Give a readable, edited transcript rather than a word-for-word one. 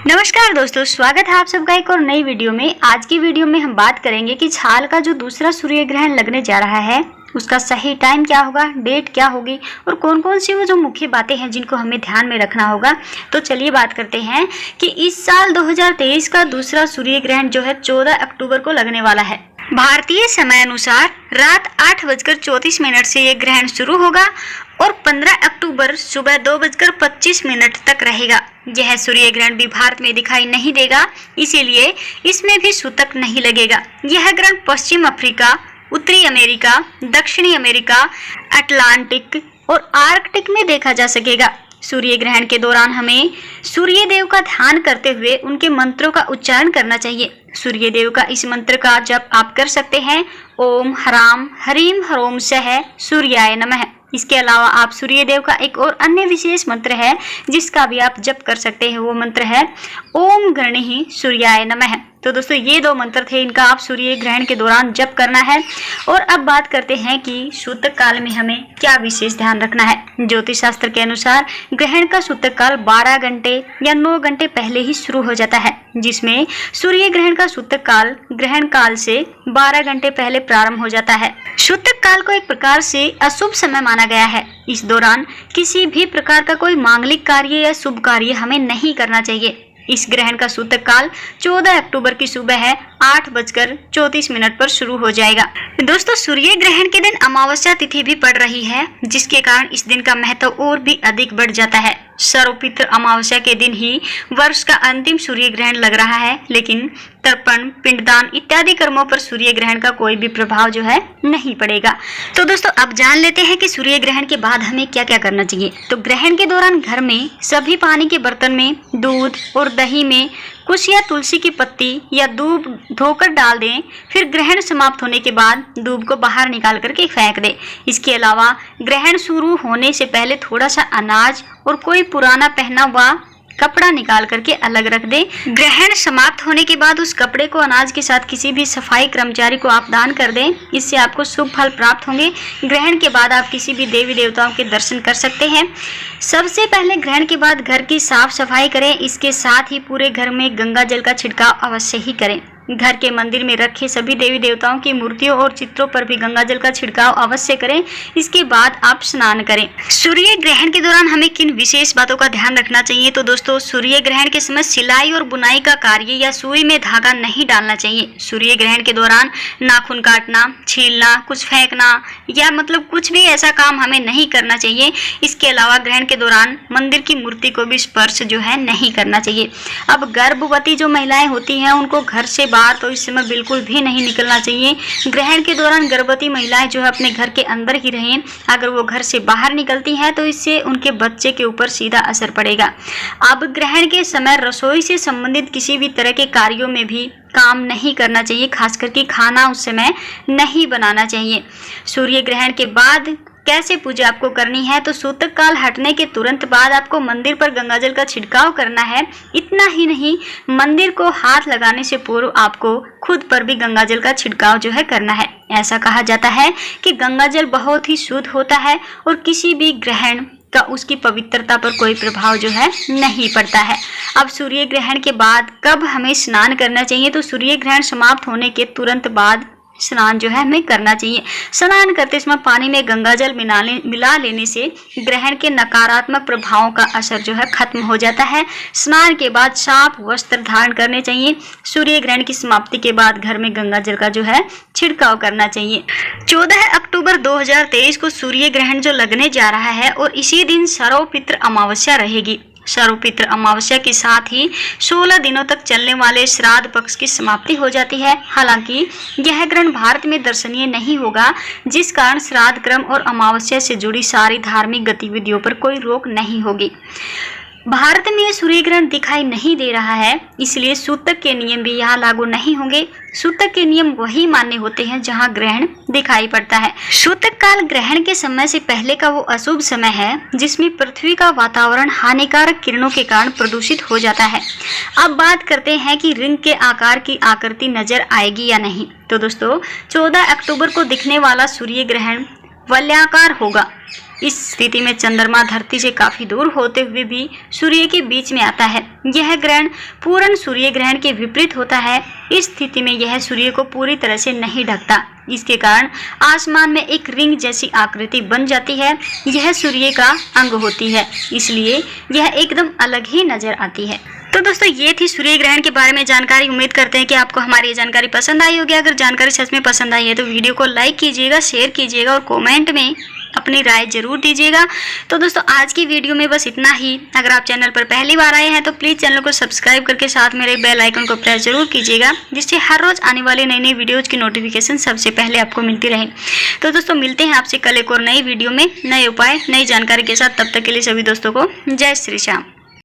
नमस्कार दोस्तों, स्वागत है आप सबका एक और नई वीडियो में। आज की वीडियो में हम बात करेंगे कि साल का जो दूसरा सूर्य ग्रहण लगने जा रहा है उसका सही टाइम क्या होगा, डेट क्या होगी और कौन कौन सी वो जो मुख्य बातें हैं जिनको हमें ध्यान में रखना होगा। तो चलिए बात करते हैं कि इस साल 2023 का दूसरा सूर्य ग्रहण जो है 14 अक्टूबर को लगने वाला है। भारतीय समय अनुसार रात 8:34 से ये ग्रहण शुरू होगा और 15 अक्टूबर सुबह 2:25 तक रहेगा। यह सूर्य ग्रहण भी भारत में दिखाई नहीं देगा, इसीलिए इसमें भी सूतक नहीं लगेगा। यह ग्रहण पश्चिम अफ्रीका, उत्तरी अमेरिका, दक्षिणी अमेरिका, अटलांटिक और आर्कटिक में देखा जा सकेगा। सूर्य ग्रहण के दौरान हमें सूर्य देव का ध्यान करते हुए उनके मंत्रों का उच्चारण करना चाहिए। सूर्य देव का इस मंत्र का जप आप कर सकते हैं, ओम ह्राम ह्रीम ह्रोम सह सूर्याय नमः। इसके अलावा आप सूर्य देव का एक और अन्य विशेष मंत्र है जिसका भी आप जप कर सकते हैं, वो मंत्र है ओम गणिः सूर्याय नमः। तो दोस्तों ये दो मंत्र थे, इनका आप सूर्य ग्रहण के दौरान जप करना है। और अब बात करते हैं कि सूतक काल में हमें क्या विशेष ध्यान रखना है। ज्योतिष शास्त्र के अनुसार ग्रहण का सूतक काल 12 घंटे या 9 घंटे पहले ही शुरू हो जाता है, जिसमें सूर्य ग्रहण का सूतक काल ग्रहण काल से 12 घंटे पहले प्रारंभ हो जाता है। सूतक काल को एक प्रकार से अशुभ समय माना गया है। इस दौरान किसी भी प्रकार का कोई मांगलिक कार्य या शुभ कार्य हमें नहीं करना चाहिए। इस ग्रहण का सूतक काल 14 अक्टूबर की सुबह 8:34 पर शुरू हो जाएगा। दोस्तों सूर्य ग्रहण के दिन अमावस्या तिथि भी पड़ रही है, जिसके कारण इस दिन का महत्व और भी अधिक बढ़ जाता है। सर्वपित्र अमावस्या के दिन ही वर्ष का अंतिम सूर्य ग्रहण लग रहा है, लेकिन तर्पण, पिंडदान इत्यादि कर्मों पर सूर्य ग्रहण का कोई भी प्रभाव जो है नहीं पड़ेगा। तो दोस्तों अब जान लेते हैं कि सूर्य ग्रहण के बाद हमें क्या क्या करना चाहिए। तो ग्रहण के दौरान घर में सभी पानी के बर्तन में दूध और दही में कुश या तुलसी की पत्ती या दूब धोकर डाल दें। फिर ग्रहण समाप्त होने के बाद दूब को बाहर निकाल करके फेंक दें। इसके अलावा ग्रहण शुरू होने से पहले थोड़ा सा अनाज और कोई पुराना पहना हुआ कपड़ा निकाल करके अलग रख दें। ग्रहण समाप्त होने के बाद उस कपड़े को अनाज के साथ किसी भी सफाई कर्मचारी को आप दान कर दें। इससे आपको शुभ फल प्राप्त होंगे। ग्रहण के बाद आप किसी भी देवी देवताओं के दर्शन कर सकते हैं। सबसे पहले ग्रहण के बाद घर की साफ सफाई करें। इसके साथ ही पूरे घर में गंगा जल का छिड़काव अवश्य ही करें। घर के मंदिर में रखे सभी देवी देवताओं की मूर्तियों और चित्रों पर भी गंगा जल का छिड़काव अवश्य करें। इसके बाद आप स्नान करें। सूर्य ग्रहण के दौरान हमें किन विशेष बातों का ध्यान रखना चाहिए। तो दोस्तों सूर्य ग्रहण के समय सिलाई और बुनाई का कार्य या सुई में धागा नहीं डालना चाहिए। सूर्य ग्रहण के दौरान नाखून काटना, छीलना, कुछ फेंकना या मतलब कुछ भी ऐसा काम हमें नहीं करना चाहिए। इसके अलावा ग्रहण के दौरान मंदिर की मूर्ति को भी स्पर्श जो है नहीं करना चाहिए। अब गर्भवती जो महिलाएं होती हैं उनको घर से तो इस समय बिल्कुल भी नहीं निकलना चाहिए। ग्रहण के दौरान गर्भवती महिलाएं जो है अपने घर के अंदर ही रहें। अगर वो घर से बाहर निकलती हैं तो इससे उनके बच्चे के ऊपर सीधा असर पड़ेगा। अब ग्रहण के समय रसोई से संबंधित किसी भी तरह के कार्यों में भी काम नहीं करना चाहिए, खास करके खाना उस समय नहीं बनाना चाहिए। सूर्य ग्रहण के बाद कैसे पूजा आपको करनी है। तो सूतक काल हटने के तुरंत बाद आपको मंदिर पर गंगाजल का छिड़काव करना है। इतना ही नहीं, मंदिर को हाथ लगाने से पूर्व आपको खुद पर भी गंगाजल का छिड़काव जो है करना है। ऐसा कहा जाता है कि गंगाजल बहुत ही शुद्ध होता है और किसी भी ग्रहण का उसकी पवित्रता पर कोई प्रभाव जो है नहीं पड़ता है। अब सूर्य ग्रहण के बाद कब हमें स्नान करना चाहिए। तो सूर्य ग्रहण समाप्त होने के तुरंत बाद स्नान जो है हमें करना चाहिए। स्नान करते समय पानी में गंगाजल मिला लेने से ग्रहण के नकारात्मक प्रभावों का असर जो है खत्म हो जाता है। स्नान के बाद साफ वस्त्र धारण करने चाहिए। सूर्य ग्रहण की समाप्ति के बाद घर में गंगाजल का जो है छिड़काव करना चाहिए। 14 अक्टूबर 2023 को सूर्य ग्रहण जो लगने जा रहा है और इसी दिन सर्वपित्र अमावस्या रहेगी। सर्वपित्र अमावस्या के साथ ही 16 दिनों तक चलने वाले श्राद्ध पक्ष की समाप्ति हो जाती है। हालांकि यह ग्रहण भारत में दर्शनीय नहीं होगा, जिस कारण श्राद्ध क्रम और अमावस्या से जुड़ी सारी धार्मिक गतिविधियों पर कोई रोक नहीं होगी। भारत में सूर्य ग्रहण दिखाई नहीं दे रहा है, इसलिए सूतक के नियम भी यहाँ लागू नहीं होंगे। सूतक के नियम वही मान्य होते हैं जहाँ ग्रहण दिखाई पड़ता है। सूतक काल ग्रहण के समय से पहले का वो अशुभ समय है जिसमें पृथ्वी का वातावरण हानिकारक किरणों के कारण प्रदूषित हो जाता है। अब बात करते हैं कि रिंग के आकार की आकृति नजर आएगी या नहीं। तो दोस्तों 14 अक्टूबर को दिखने वाला सूर्य ग्रहण वलयाकार होगा। इस स्थिति में चंद्रमा धरती से काफी दूर होते हुए भी सूर्य के बीच में आता है। यह ग्रहण पूर्ण सूर्य ग्रहण के विपरीत होता है। इस स्थिति में यह सूर्य को पूरी तरह से नहीं ढकता। इसके कारण आसमान में एक रिंग जैसी आकृति बन जाती है। यह सूर्य का अंग होती है, इसलिए यह एकदम अलग ही नजर आती है। तो दोस्तों, ये थी सूर्य ग्रहण के बारे में जानकारी। उम्मीद करते हैं कि आपको हमारी ये जानकारी पसंद आई होगी। अगर जानकारी सच में पसंद आई है तो वीडियो को लाइक कीजिएगा, शेयर कीजिएगा और कमेंट में अपनी राय जरूर दीजिएगा। तो दोस्तों, आज की वीडियो में बस इतना ही। अगर आप चैनल पर पहली बार आए हैं तो प्लीज़ चैनल को सब्सक्राइब करके साथ मेरे बेल आइकन को प्रेस जरूर कीजिएगा, जिससे हर रोज़ आने वाले नई नई वीडियोज़ की नोटिफिकेशन सबसे पहले आपको मिलती रहे। तो दोस्तों, मिलते हैं आपसे कल एक और नई वीडियो में नए उपाय नई जानकारी के साथ। तब तक के लिए सभी दोस्तों को जय श्री श्याम।